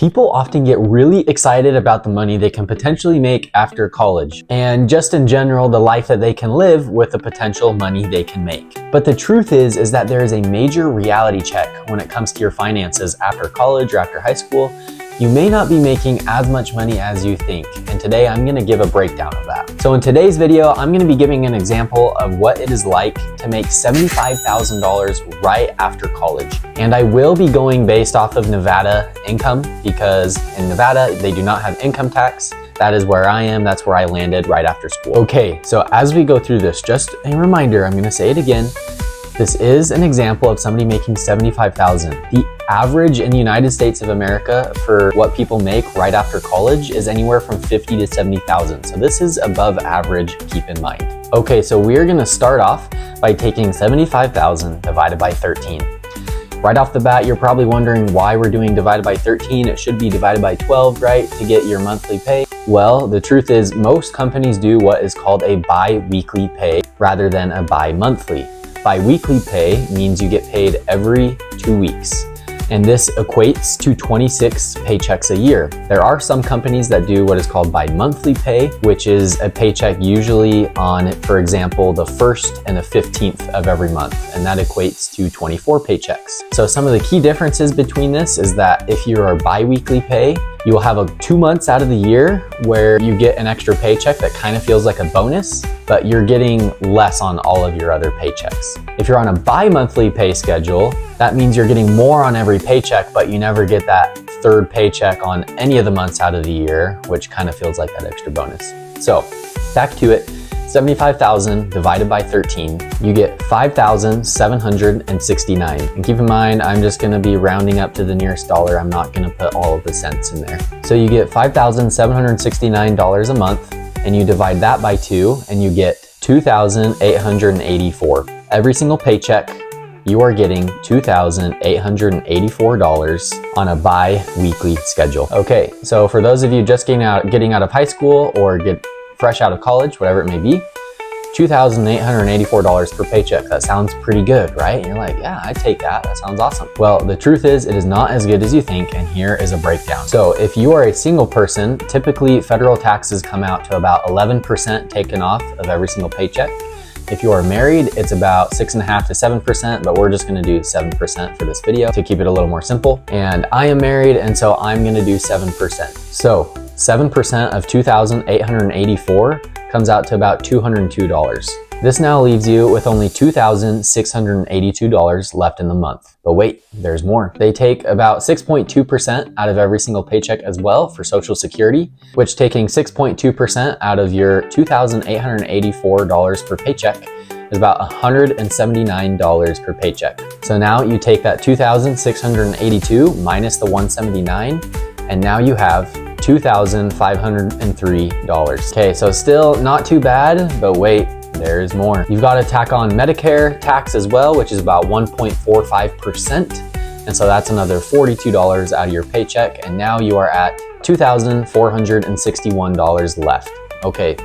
People often get really excited about the money they can potentially make after college, and just in general, the life that they can live with the potential money they can make. But the truth is that there is a major reality check when it comes to your finances after college or after high school. You may not be making as much money as you think, and today I'm going to give a breakdown of that. So in today's video, I'm going to be giving an example of what it is like to make $75,000 right after college. And I will be going based off of Nevada income, because in Nevada, they do not have income tax. That is where I am. That's where I landed right after school. Okay, so as we go through this, just a reminder, I'm going to say it again. This is an example of somebody making $75,000. The average in the United States of America for what people make right after college is anywhere from $50,000 to $70,000. So this is above average, keep in mind. Okay, so we're gonna start off by taking 75,000 divided by 13. Right off the bat, you're probably wondering why we're doing divided by 13. It should be divided by 12, right, to get your monthly pay. Well, the truth is most companies do what is called a bi-weekly pay rather than a bi-monthly. Bi-weekly pay means you get paid every 2 weeks, and this equates to 26 paychecks a year. There are some companies that do what is called bi-monthly pay, which is a paycheck usually on, for example, the 1st and the 15th of every month, and that equates to 24 paychecks. So some of the key differences between this is that if you are bi-weekly pay, you will have 2 months out of the year where you get an extra paycheck that kind of feels like a bonus, but you're getting less on all of your other paychecks. If you're on a bi-monthly pay schedule, that means you're getting more on every paycheck, but you never get that third paycheck on any of the months out of the year, which kind of feels like that extra bonus. So back to it. 75,000 divided by 13, you get 5,769. And keep in mind, I'm just gonna be rounding up to the nearest dollar. I'm not gonna put all of the cents in there. So you get $5,769 a month, and you divide that by 2, and you get 2,884. Every single paycheck, you are getting $2,884 on a bi-weekly schedule. Okay, so for those of you just getting out of high school or fresh out of college, whatever it may be, $2,884 per paycheck. That sounds pretty good, right? And you're like, yeah, I take that. That sounds awesome. Well, the truth is it is not as good as you think, and here is a breakdown. So if you are a single person, typically federal taxes come out to about 11% taken off of every single paycheck. If you are married, it's about 6.5% to 7%, but we're just gonna do 7% for this video to keep it a little more simple. And I am married, and so I'm gonna do 7%. So 7% of 2,884 comes out to about $202. This now leaves you with only $2,682 left in the month. But wait, there's more. They take about 6.2% out of every single paycheck as well for Social Security, which taking 6.2% out of your $2,884 per paycheck is about $179 per paycheck. So now you take that 2,682 minus the 179, and now you have $2,503. Okay, so still not too bad, but wait, there's more. You've got to tack on Medicare tax as well, which is about 1.45%. And so that's another $42 out of your paycheck. And now you are at $2,461 left. Okay,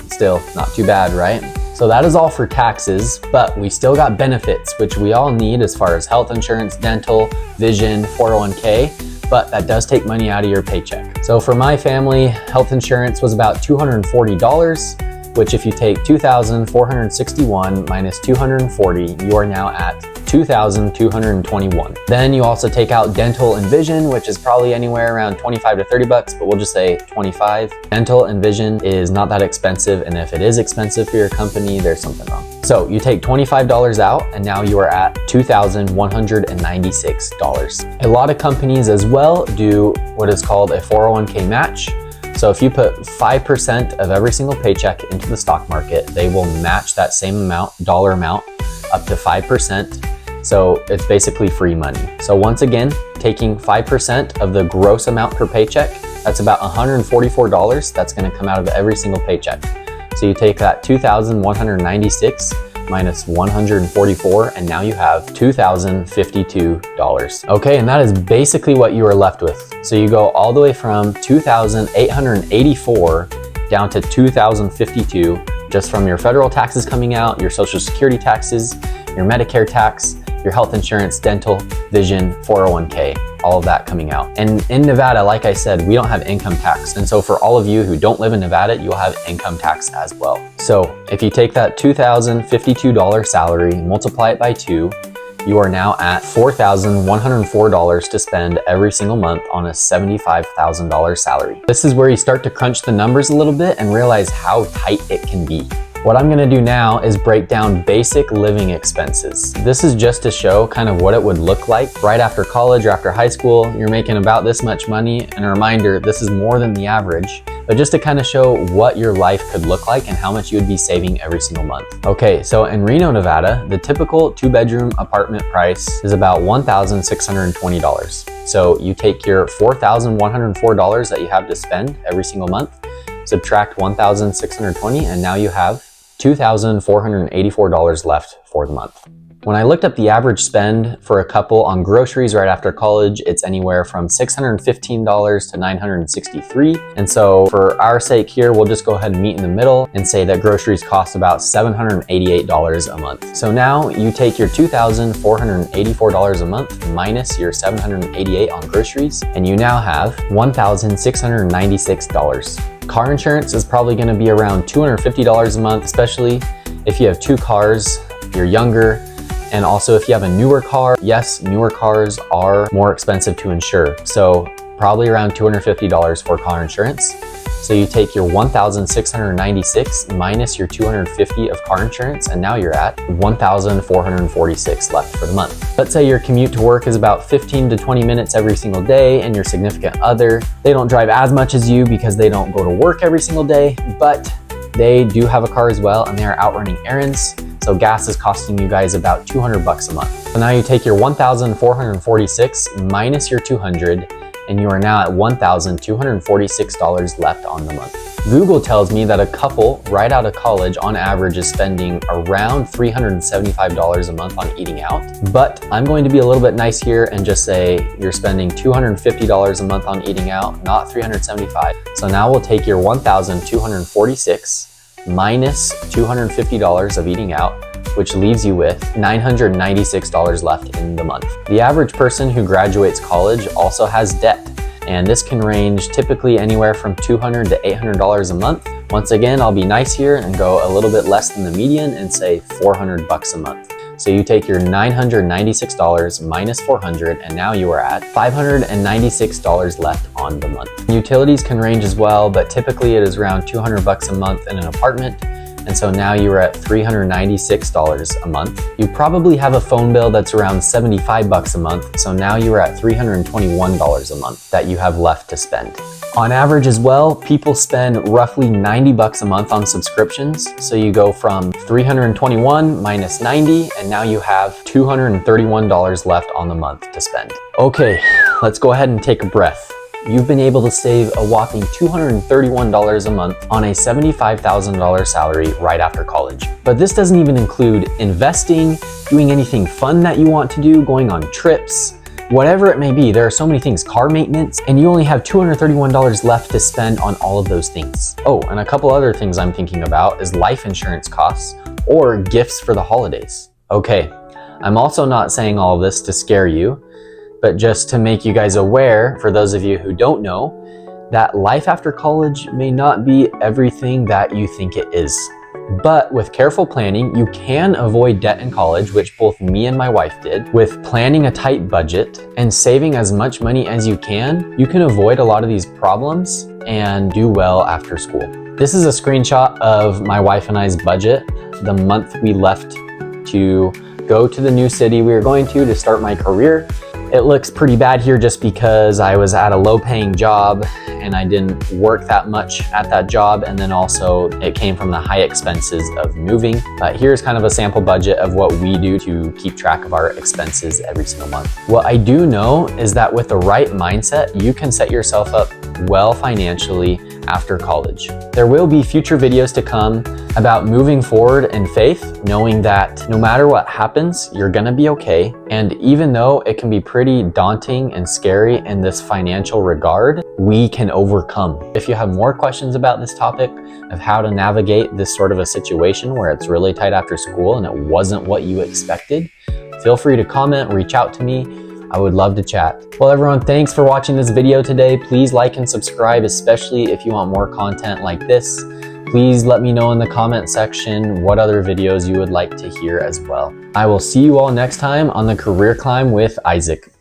still not too bad, right? So that is all for taxes, but we still got benefits, which we all need as far as health insurance, dental, vision, 401k. But that does take money out of your paycheck. So for my family, health insurance was about $240, which if you take 2,461 minus 240, you are now at 2,221. Then you also take out dental and vision, which is probably anywhere around 25 to 30 bucks, but we'll just say 25. Dental and vision is not that expensive, and if it is expensive for your company, there's something wrong. So you take $25 out, and now you are at $2,196. A lot of companies as well do what is called a 401k match. So if you put 5% of every single paycheck into the stock market, they will match that same amount, dollar amount, up to 5%. So it's basically free money. So once again, taking 5% of the gross amount per paycheck, that's about $144 that's gonna come out of every single paycheck. So you take that 2,196 minus 144, and now you have $2,052. Okay, and that is basically what you are left with. So you go all the way from 2,884 down to 2,052 just from your federal taxes coming out, your Social Security taxes, your Medicare tax, your health insurance, dental, vision, 401k, all of that coming out. And in Nevada, like I said, we don't have income tax. And so for all of you who don't live in Nevada, you'll have income tax as well. So if you take that $2,052 salary, multiply it by 2, you are now at $4,104 to spend every single month on a $75,000 salary. This is where you start to crunch the numbers a little bit and realize how tight it can be. What I'm gonna do now is break down basic living expenses. This is just to show kind of what it would look like right after college or after high school. You're making about this much money, and a reminder, this is more than the average, but just to kind of show what your life could look like and how much you would be saving every single month. Okay, so in Reno, Nevada, the typical 2-bedroom apartment price is about $1,620. So you take your $4,104 that you have to spend every single month, subtract $1,620, and now you have $2,484 left for the month. When I looked up the average spend for a couple on groceries right after college, it's anywhere from $615 to $963. And so for our sake here, we'll just go ahead and meet in the middle and say that groceries cost about $788 a month. So now you take your $2,484 a month minus your $788 on groceries, and you now have $1,696. Car insurance is probably gonna be around $250 a month, especially if you have 2 cars, you're younger, and also if you have a newer car. Yes, newer cars are more expensive to insure. So probably around $250 for car insurance. So you take your $1,696 minus your $250 of car insurance, and now you're at $1,446 left for the month. Let's say your commute to work is about 15 to 20 minutes every single day, and your significant other, they don't drive as much as you because they don't go to work every single day, but they do have a car as well, and they are out running errands. So gas is costing you guys about $200 a month. So now you take your $1,446 minus your $200, and you are now at $1,246 left on the month. Google tells me that a couple right out of college on average is spending around $375 a month on eating out. But I'm going to be a little bit nice here and just say you're spending $250 a month on eating out, not $375. So now we'll take your $1,246 minus $250 of eating out, which leaves you with $996 left in the month. The average person who graduates college also has debt, and this can range typically anywhere from $200 to $800 a month. Once again, I'll be nice here and go a little bit less than the median and say $400 a month. So you take your $996 minus $400, and now you are at $596 left on the month. Utilities can range as well, but typically it is around $200 a month in an apartment. And so now you're at $396 a month. You probably have a phone bill that's around $75 a month. So now you're at $321 a month that you have left to spend. On average as well, people spend roughly $90 a month on subscriptions. So you go from 321 minus 90, and now you have $231 left on the month to spend. Okay, let's go ahead and take a breath. You've been able to save a whopping $231 a month on a $75,000 salary right after college. But this doesn't even include investing, doing anything fun that you want to do, going on trips, whatever it may be. There are so many things, car maintenance, and you only have $231 left to spend on all of those things. Oh, and a couple other things I'm thinking about is life insurance costs or gifts for the holidays. Okay, I'm also not saying all of this to scare you, but just to make you guys aware, for those of you who don't know, that life after college may not be everything that you think it is. But with careful planning, you can avoid debt in college, which both me and my wife did. With planning a tight budget and saving as much money as you can avoid a lot of these problems and do well after school. This is a screenshot of my wife and I's budget the month we left to go to the new city we were going to start my career. It looks pretty bad here just because I was at a low-paying job and I didn't work that much at that job, and then also it came from the high expenses of moving. But here's kind of a sample budget of what we do to keep track of our expenses every single month. What I do know is that with the right mindset, you can set yourself up well financially after college. There will be future videos to come about moving forward in faith, knowing that no matter what happens, you're gonna be okay. And even though it can be pretty daunting and scary in this financial regard, we can overcome. If you have more questions about this topic of how to navigate this sort of a situation where it's really tight after school and it wasn't what you expected, feel free to comment, reach out to me. I would love to chat. Well, everyone, thanks for watching this video today. Please like and subscribe, especially if you want more content like this. Please let me know in the comment section what other videos you would like to hear as well. I will see you all next time on the Career Climb with Isaac.